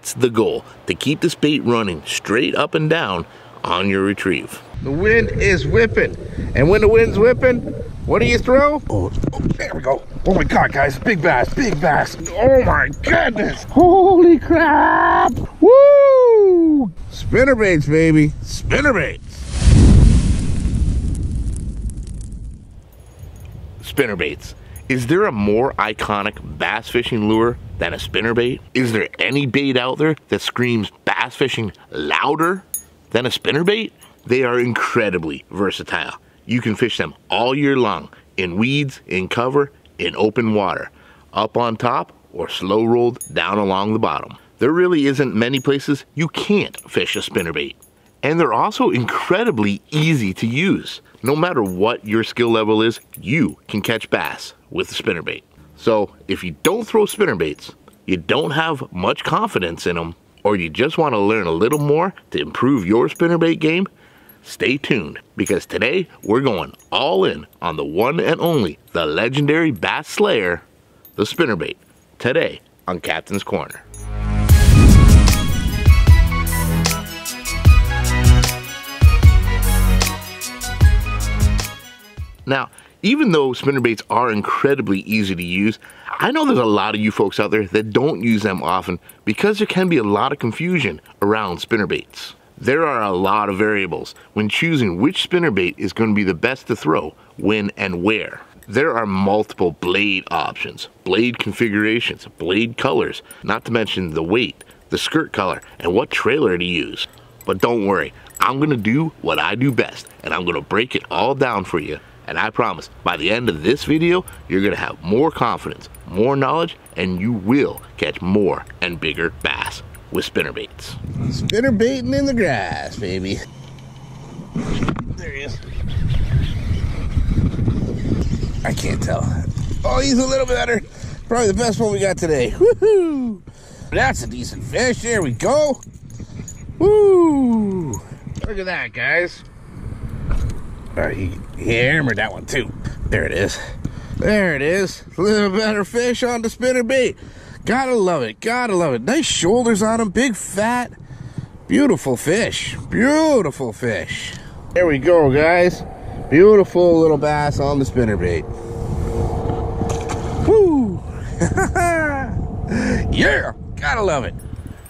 That's the goal, to keep this bait running straight up and down on your retrieve. The wind is whipping, and when the wind's whipping, what do you throw? Oh, there we go. Oh my God, guys, big bass, big bass. Oh my goodness. Holy crap. Woo! Spinnerbaits, baby, spinnerbaits. Spinnerbaits. Is there a more iconic bass fishing lure than a spinnerbait? Is there any bait out there that screams bass fishing louder than a spinnerbait? They are incredibly versatile. You can fish them all year long, in weeds, in cover, in open water, up on top, or slow rolled down along the bottom. There really isn't many places you can't fish a spinnerbait. And they're also incredibly easy to use. No matter what your skill level is, you can catch bass with a spinnerbait. So if you don't throw spinnerbaits, you don't have much confidence in them, or you just want to learn a little more to improve your spinnerbait game, stay tuned, because today we're going all in on the one and only, the legendary bass slayer, the spinnerbait, today on Kaptain's Corner. Now, even though spinnerbaits are incredibly easy to use, I know there's a lot of you folks out there that don't use them often because there can be a lot of confusion around spinnerbaits. There are a lot of variables when choosing which spinnerbait is going to be the best to throw, when, and where. There are multiple blade options, blade configurations, blade colors, not to mention the weight, the skirt color, and what trailer to use. But don't worry, I'm going to do what I do best, and I'm going to break it all down for you. And I promise, by the end of this video, you're going to have more confidence, more knowledge, and you will catch more and bigger bass with spinnerbaits. Spinnerbaiting in the grass, baby. There he is. I can't tell. Oh, he's a little better. Probably the best one we got today. Woohoo! That's a decent fish. There we go. Woo! Look at that, guys. He hammered that one too. There it is. There it is. A little better fish on the spinnerbait. Gotta love it. Gotta love it. Nice shoulders on him. Big fat. Beautiful fish. Beautiful fish. There we go, guys. Beautiful little bass on the spinnerbait. Woo! Yeah! Gotta love it.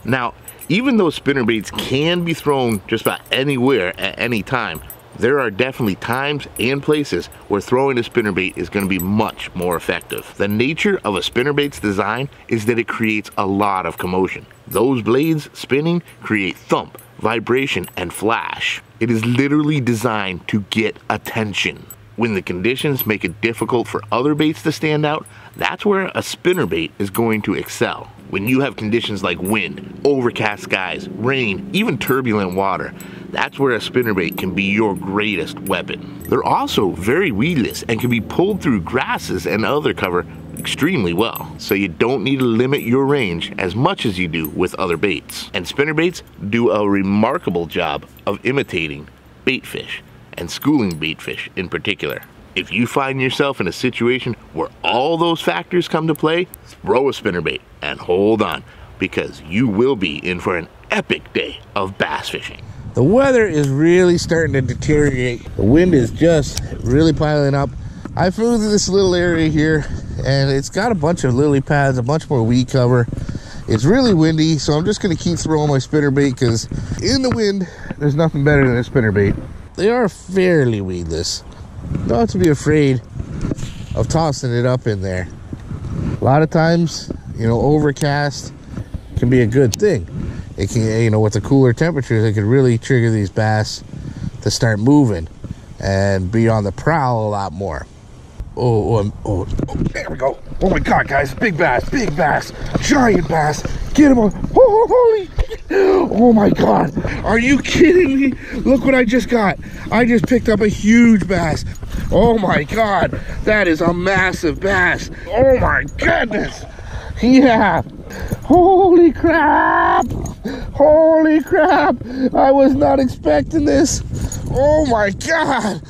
Now, even though spinnerbaits can be thrown just about anywhere at any time, there are definitely times and places where throwing a spinnerbait is going to be much more effective. The nature of a spinnerbait's design is that it creates a lot of commotion. Those blades spinning create thump, vibration, and flash. It is literally designed to get attention. When the conditions make it difficult for other baits to stand out, that's where a spinnerbait is going to excel. When you have conditions like wind, overcast skies, rain, even turbulent water, that's where a spinnerbait can be your greatest weapon. They're also very weedless and can be pulled through grasses and other cover extremely well, so you don't need to limit your range as much as you do with other baits. And spinnerbaits do a remarkable job of imitating baitfish, and schooling baitfish in particular. If you find yourself in a situation where all those factors come to play, throw a spinnerbait and hold on, because you will be in for an epic day of bass fishing. The weather is really starting to deteriorate. The wind is just really piling up. I flew to this little area here, and it's got a bunch of lily pads, a bunch more weed cover. It's really windy, so I'm just going to keep throwing my spinnerbait, because in the wind, there's nothing better than a spinnerbait. They are fairly weedless. Don't have to be afraid of tossing it up in there. A lot of times, you know, overcast can be a good thing. It can, you know, with the cooler temperatures, it could really trigger these bass to start moving and be on the prowl a lot more. Oh, there we go. Oh my God, guys, big bass, giant bass. Get him on. Holy, oh my God. Are you kidding me? Look what I just got. I just picked up a huge bass. Oh my God, that is a massive bass. Oh my goodness. Yeah. Holy crap. Holy crap. I was not expecting this. Oh my God.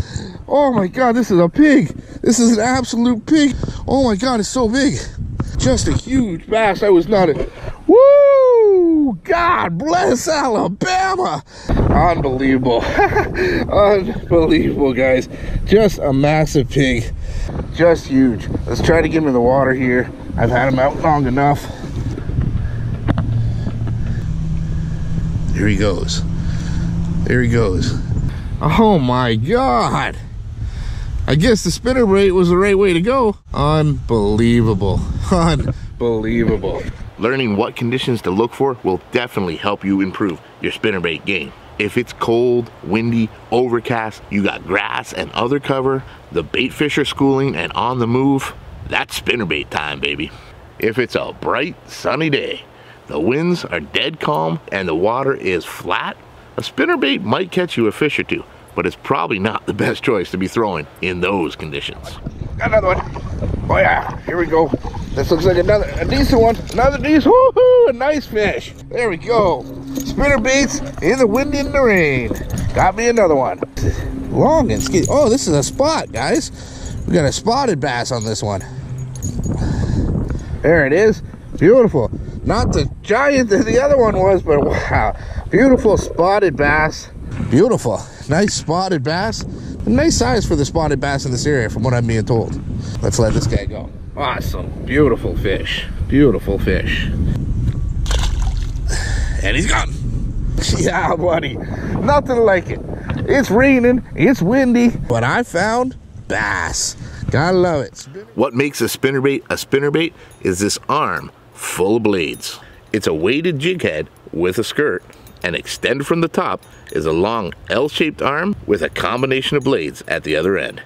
Oh my God, this is a pig. This is an absolute pig. Oh my God, it's so big. Just a huge bass. I was not. Woo! God bless Alabama. Unbelievable. Unbelievable, guys. Just a massive pig. Just huge. Let's try to get him in the water here. I've had him out long enough. Here he goes. There he goes. Oh my God. I guess the spinnerbait was the right way to go. Unbelievable. Unbelievable. Learning what conditions to look for will definitely help you improve your spinnerbait game. If it's cold, windy, overcast, you got grass and other cover, the bait fish are schooling and on the move, that's spinnerbait time, baby. If it's a bright, sunny day, the winds are dead calm and the water is flat, a spinnerbait might catch you a fish or two, but it's probably not the best choice to be throwing in those conditions. Got another one. Oh yeah, here we go. This looks like a decent one. Another decent, woohoo, a nice fish. There we go. Spinnerbaits in the wind and the rain. Got me another one. Long and skinny. Oh, this is a spot, guys. We got a spotted bass on this one. There it is. Beautiful. Not the giant that the other one was, but wow. Beautiful spotted bass. Beautiful. Nice spotted bass. A nice size for the spotted bass in this area, from what I'm being told. Let's let this guy go. Awesome. Beautiful fish. Beautiful fish. And he's gone. Yeah, buddy. Nothing like it. It's raining. It's windy. But I found bass. Gotta love it. What makes a spinnerbait is this arm full of blades. It's a weighted jig head with a skirt, and extended from the top is a long L-shaped arm with a combination of blades at the other end.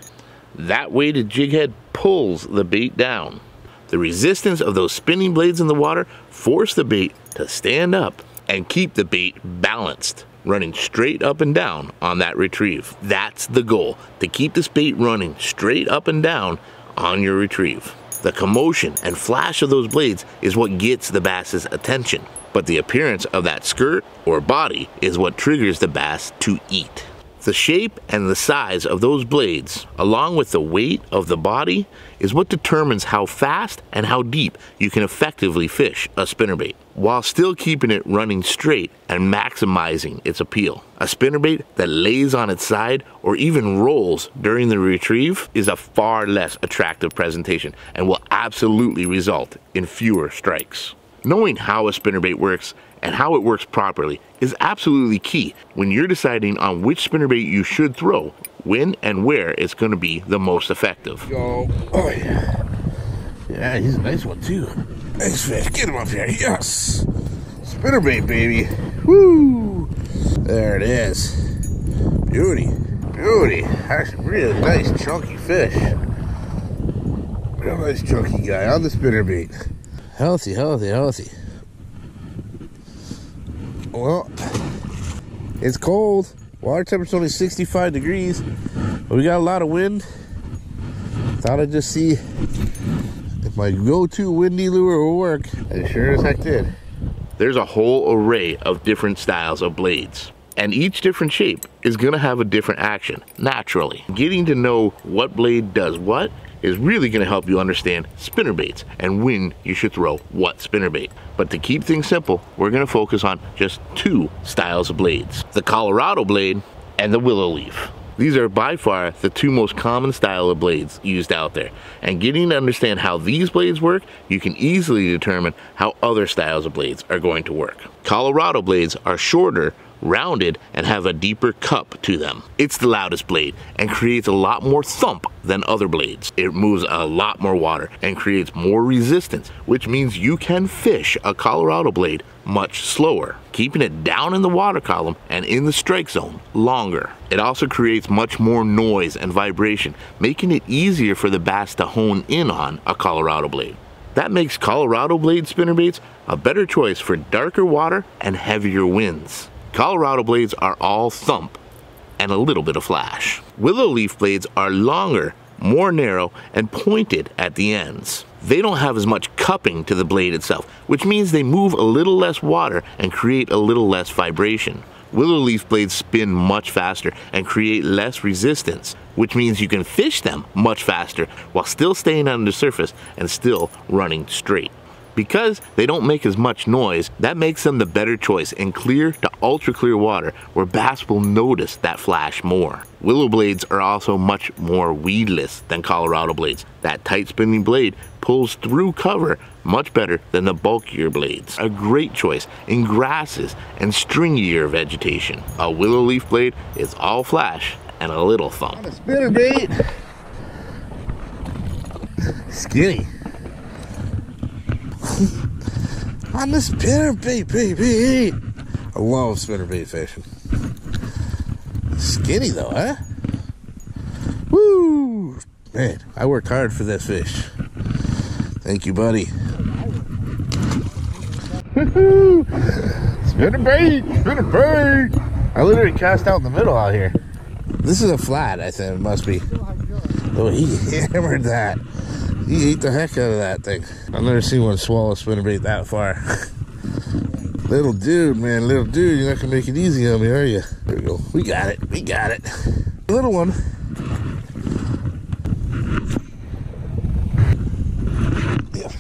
That weighted jig head pulls the bait down. The resistance of those spinning blades in the water force the bait to stand up and keep the bait balanced, running straight up and down on that retrieve. That's the goal, to keep this bait running straight up and down on your retrieve. The commotion and flash of those blades is what gets the bass's attention, but the appearance of that skirt or body is what triggers the bass to eat. The shape and the size of those blades, along with the weight of the body, is what determines how fast and how deep you can effectively fish a spinnerbait, while still keeping it running straight and maximizing its appeal. A spinnerbait that lays on its side or even rolls during the retrieve is a far less attractive presentation and will absolutely result in fewer strikes. Knowing how a spinnerbait works and how it works properly is absolutely key when you're deciding on which spinnerbait you should throw, when and where it's going to be the most effective. Go. Oh yeah. Yeah, he's a nice one too. Nice fish. Get him up here. Yes. Spinnerbait, baby. Woo. There it is. Beauty. Beauty. Actually, really nice chunky fish. Real nice chunky guy on the spinnerbait. Healthy, healthy, healthy. Well, it's cold. Water temperature's only 65 degrees, but we got a lot of wind. Thought I'd just see if my go-to windy lure will work. And it sure as heck did. There's a whole array of different styles of blades, and each different shape is gonna have a different action, naturally. Getting to know what blade does what is really going to help you understand spinnerbaits and when you should throw what spinnerbait. But to keep things simple, we're going to focus on just two styles of blades: the Colorado blade and the willow leaf. These are by far the two most common style of blades used out there, and getting to understand how these blades work, you can easily determine how other styles of blades are going to work. Colorado blades are shorter, rounded, and have a deeper cup to them. It's the loudest blade and creates a lot more thump than other blades. It moves a lot more water and creates more resistance, which means you can fish a Colorado blade much slower, keeping it down in the water column and in the strike zone longer. It also creates much more noise and vibration, making it easier for the bass to hone in on a Colorado blade. That makes Colorado blade spinnerbaits a better choice for darker water and heavier winds. Colorado blades are all thump and a little bit of flash. Willow leaf blades are longer, more narrow, and pointed at the ends. They don't have as much cupping to the blade itself, which means they move a little less water and create a little less vibration. Willow leaf blades spin much faster and create less resistance, which means you can fish them much faster while still staying on the surface and still running straight. Because they don't make as much noise, that makes them the better choice in clear to ultra clear water where bass will notice that flash more. Willow blades are also much more weedless than Colorado blades. That tight spinning blade pulls through cover much better than the bulkier blades. A great choice in grasses and stringier vegetation. A willow leaf blade is all flash and a little thump. On a spinnerbait. Skinny. On the spinnerbait, baby. I love spinnerbait fishing. Skinny though, huh? Woo! Man, I worked hard for this fish. Thank you, buddy. Spinnerbait! Spinnerbait! I literally cast out in the middle out here. This is a flat, I think it must be. Oh, he hammered that. He ate the heck out of that thing. I've never seen one swallow a spinnerbait that far. Little dude, man, little dude, you're not gonna make it easy on me, are you? There we go. We got it. We got it. Little one. Yeah.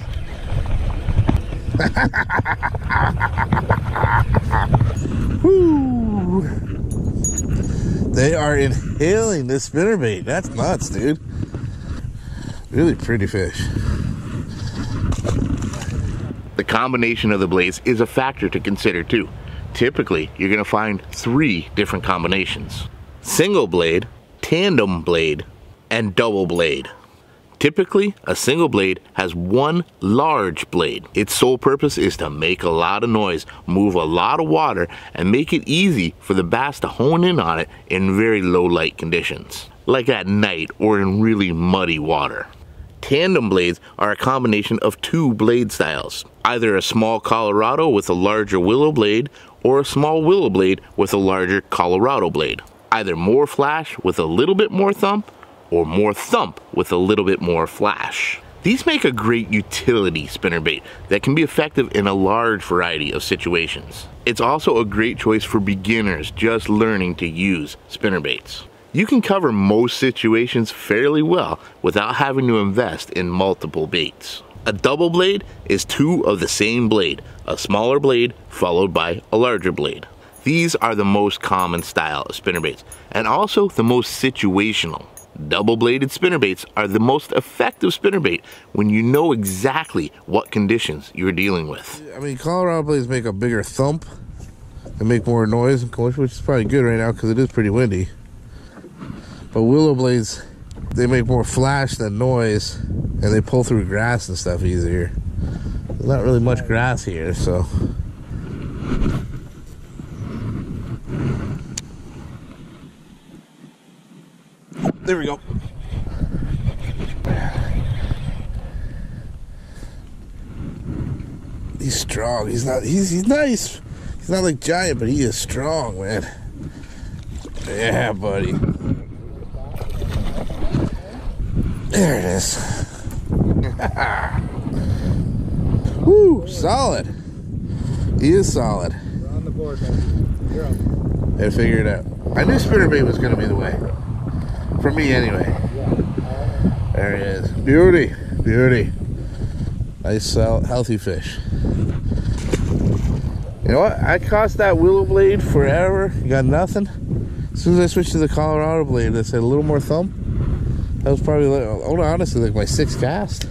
Woo! They are inhaling this spinnerbait. That's nuts, dude. Really pretty fish. The combination of the blades is a factor to consider too. Typically, you're going to find 3 different combinations: single blade, tandem blade, and double blade. Typically, a single blade has one large blade. Its sole purpose is to make a lot of noise, move a lot of water, and make it easy for the bass to hone in on it in very low light conditions, like at night or in really muddy water. Tandem blades are a combination of 2 blade styles, either a small Colorado with a larger willow blade or a small willow blade with a larger Colorado blade. Either more flash with a little bit more thump or more thump with a little bit more flash. These make a great utility spinnerbait that can be effective in a large variety of situations. It's also a great choice for beginners just learning to use spinnerbaits. You can cover most situations fairly well without having to invest in multiple baits. A double blade is 2 of the same blade, a smaller blade followed by a larger blade. These are the most common style of spinnerbaits and also the most situational. Double-bladed spinnerbaits are the most effective spinnerbait when you know exactly what conditions you're dealing with. I mean, Colorado blades make a bigger thump and make more noise, of course, which is probably good right now because it is pretty windy. But willow blades, they make more flash than noise, and they pull through grass and stuff easier. There's not really much grass here, so. There we go. He's strong. He's nice. He's not like giant, but he is strong, man. Yeah, buddy. There it is. Woo, solid. He is solid. We're on the board, man. You're up. I figured it out. I knew spinnerbait was going to be the way. For me, anyway. There he is. Beauty. Beauty. Nice, healthy fish. You know what? I cast that willow blade forever. Got nothing. As soon as I switched to the Colorado blade, that said a little more thump. That was probably, honestly, like my 6th cast.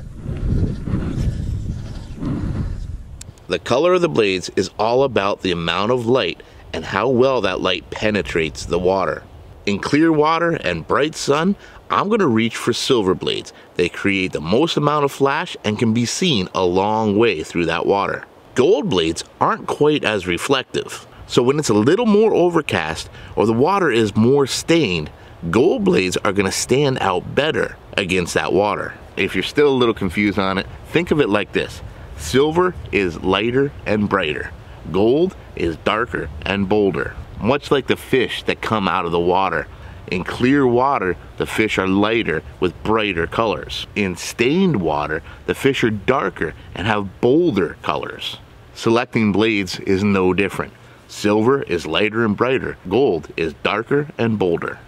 The color of the blades is all about the amount of light and how well that light penetrates the water. In clear water and bright sun, I'm going to reach for silver blades. They create the most amount of flash and can be seen a long way through that water. Gold blades aren't quite as reflective. So when it's a little more overcast or the water is more stained, gold blades are going to stand out better against that water. If you're still a little confused on it, think of it like this. Silver is lighter and brighter. Gold is darker and bolder. Much like the fish that come out of the water. In clear water, the fish are lighter with brighter colors. In stained water, the fish are darker and have bolder colors. Selecting blades is no different. Silver is lighter and brighter. Gold is darker and bolder.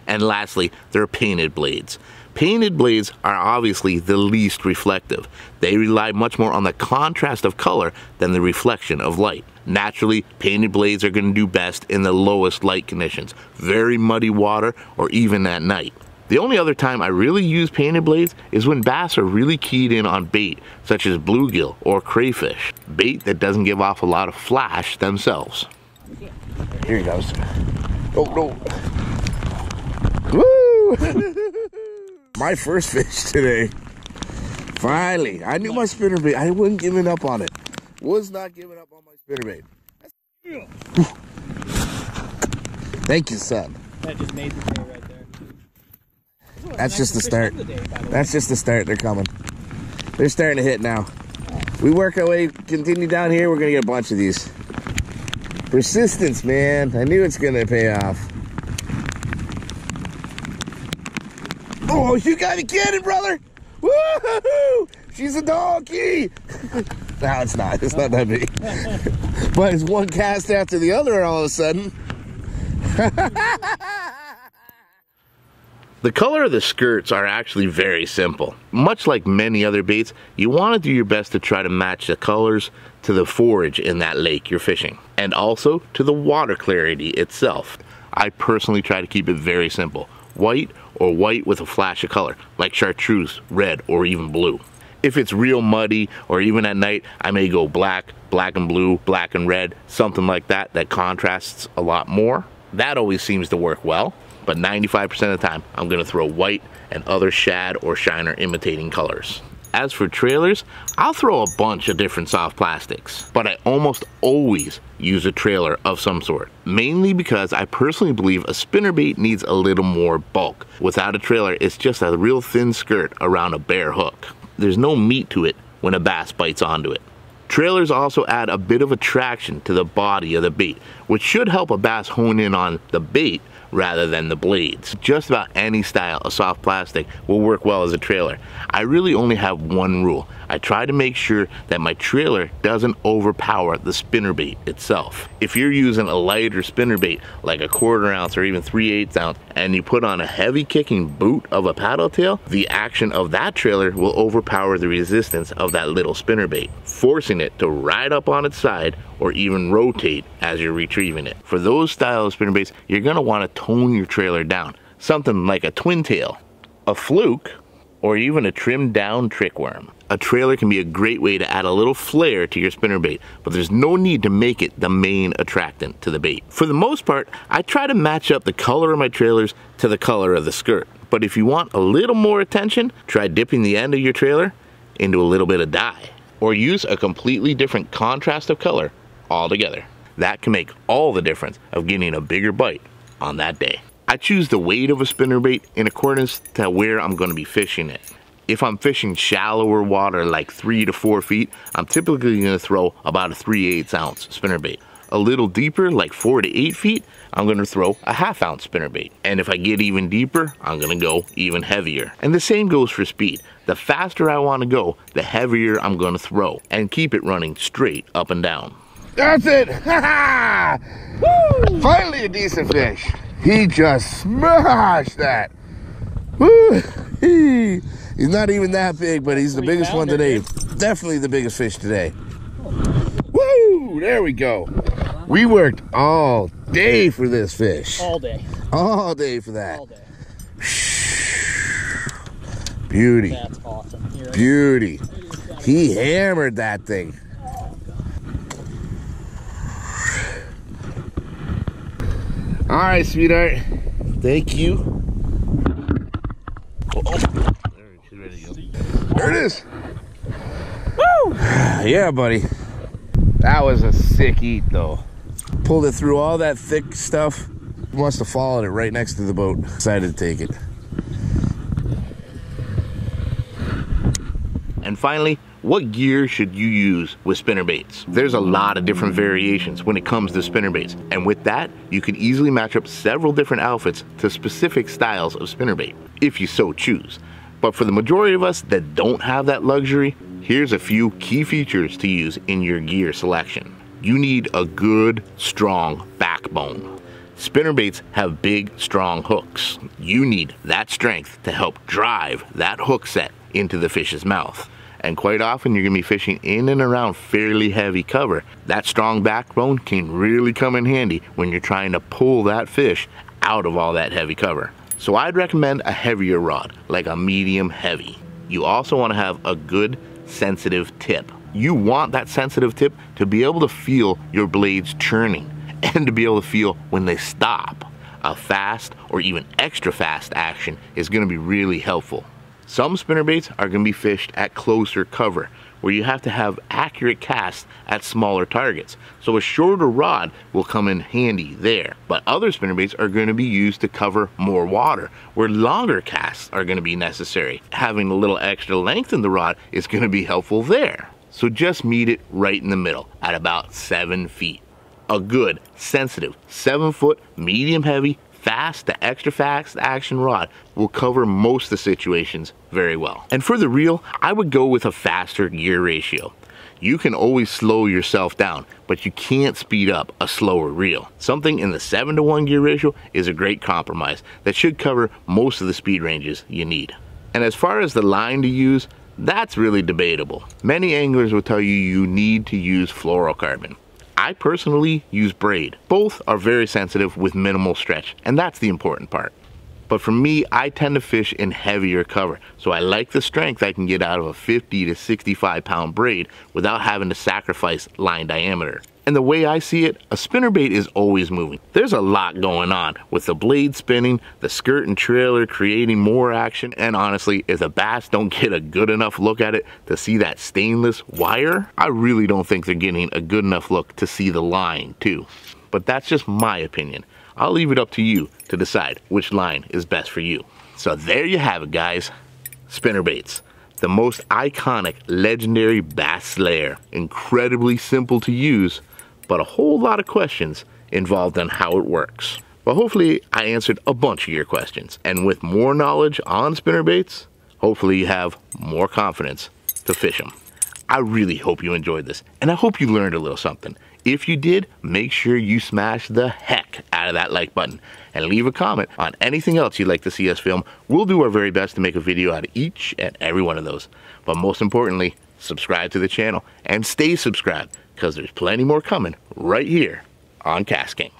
And lastly, there are painted blades. Painted blades are obviously the least reflective. They rely much more on the contrast of color than the reflection of light. Naturally, painted blades are going to do best in the lowest light conditions, very muddy water, or even at night. The only other time I really use painted blades is when bass are really keyed in on bait, such as bluegill or crayfish, bait that doesn't give off a lot of flash themselves. Here he goes. Oh no. Woo! My first fish today. Finally. I knew my spinnerbait. I wasn't giving up on it. Was not giving up on my spinnerbait. Thank you, son. That just made the day right there. That's just the start. That's just the start. They're coming. They're starting to hit now. We work our way, continue down here, we're going to get a bunch of these. Persistence, man. I knew it's going to pay off. Oh, you got me kidding, brother. Woo-hoo-hoo! She's a donkey. No, it's not. It's not that big. But it's one cast after the other all of a sudden. The color of the skirts are actually very simple. Much like many other baits, you want to do your best to try to match the colors to the forage in that lake you're fishing, and also to the water clarity itself. I personally try to keep it very simple. White or white with a flash of color, like chartreuse, red, or even blue. If it's real muddy, or even at night, I may go black, black and blue, black and red, something like that, that contrasts a lot more. That always seems to work well. But 95% of the time, I'm going to throw white and other shad or shiner imitating colors. As for trailers, I'll throw a bunch of different soft plastics, but I almost always use a trailer of some sort, mainly because I personally believe a spinnerbait needs a little more bulk. Without a trailer, it's just a real thin skirt around a bare hook. There's no meat to it when a bass bites onto it. Trailers also add a bit of attraction to the body of the bait, which should help a bass hone in on the bait rather than the blades. Just about any style of soft plastic will work well as a trailer. I really only have one rule. I try to make sure that my trailer doesn't overpower the spinnerbait itself. If you're using a lighter spinnerbait like a 1/4 ounce or even 3/8 ounce and you put on a heavy kicking boot of a paddle tail, the action of that trailer will overpower the resistance of that little spinnerbait, forcing it to ride up on its side or even rotate as you're retrieving it. For those style of spinnerbaits, you're going to want to tone your trailer down. Something like a twin tail, a fluke, or even a trimmed down trick worm. A trailer can be a great way to add a little flair to your spinnerbait, but there's no need to make it the main attractant to the bait. For the most part, I try to match up the color of my trailers to the color of the skirt. But if you want a little more attention, try dipping the end of your trailer into a little bit of dye, or use a completely different contrast of color altogether. That can make all the difference of getting a bigger bite on that day. I choose the weight of a spinnerbait in accordance to where I'm going to be fishing it. If I'm fishing shallower water like 3 to 4 feet, I'm typically going to throw about a 3/8 ounce spinnerbait. A little deeper, like 4 to 8 feet, I'm going to throw a 1/2 ounce spinnerbait. And if I get even deeper, I'm going to go even heavier. And the same goes for speed. The faster I want to go, the heavier I'm going to throw, and keep it running straight up and down. That's it! Ha ha! Woo! Finally a decent fish. He just smashed that. Woo! He's not even that big, but he's the biggest one today. Definitely the biggest fish today. Woo! There we go. We worked all day for this fish. All day. All day for that. All day. Beauty. That's awesome. Beauty. He hammered that thing. All right, sweetheart. Thank you. There it is. Woo! Yeah, buddy. That was a sick eat, though. Pulled it through all that thick stuff. Must have followed it right next to the boat. Decided to take it. And finally, what gear should you use with spinnerbaits? There's a lot of different variations when it comes to spinnerbaits, and with that, you can easily match up several different outfits to specific styles of spinnerbait, if you so choose. But for the majority of us that don't have that luxury, here's a few key features to use in your gear selection. You need a good, strong backbone. Spinnerbaits have big, strong hooks. You need that strength to help drive that hook set into the fish's mouth. And quite often you're going to be fishing in and around fairly heavy cover. That strong backbone can really come in handy when you're trying to pull that fish out of all that heavy cover. So I'd recommend a heavier rod, like a medium heavy. You also want to have a good sensitive tip. You want that sensitive tip to be able to feel your blades churning and to be able to feel when they stop. A fast or even extra fast action is going to be really helpful. Some spinnerbaits are going to be fished at closer cover, where you have to have accurate casts at smaller targets. So a shorter rod will come in handy there. But other spinnerbaits are going to be used to cover more water, where longer casts are going to be necessary. Having a little extra length in the rod is going to be helpful there. So just meet it right in the middle at about 7 feet. A good, sensitive, 7-foot, medium heavy, fast to extra fast action rod will cover most of the situations very well. And for the reel, I would go with a faster gear ratio. You can always slow yourself down, but you can't speed up a slower reel. Something in the 7-to-1 gear ratio is a great compromise that should cover most of the speed ranges you need. And as far as the line to use, that's really debatable. Many anglers will tell you you need to use fluorocarbon. I personally use braid. Both are very sensitive with minimal stretch, and that's the important part. But for me, I tend to fish in heavier cover, so I like the strength I can get out of a 50 to 65 pound braid without having to sacrifice line diameter. And the way I see it, a spinnerbait is always moving. There's a lot going on with the blade spinning, the skirt and trailer creating more action, and honestly, if the bass don't get a good enough look at it to see that stainless wire, I really don't think they're getting a good enough look to see the line too. But that's just my opinion. I'll leave it up to you to decide which line is best for you. So there you have it, guys. Spinnerbaits. The most iconic, legendary bass slayer. Incredibly simple to use, but a whole lot of questions involved on how it works. Well, hopefully I answered a bunch of your questions. And with more knowledge on spinnerbaits, hopefully you have more confidence to fish them. I really hope you enjoyed this, and I hope you learned a little something. If you did, make sure you smash the heck out of that like button and leave a comment on anything else you'd like to see us film. We'll do our very best to make a video out of each and every one of those. But most importantly, subscribe to the channel and stay subscribed, because there's plenty more coming right here on KastKing.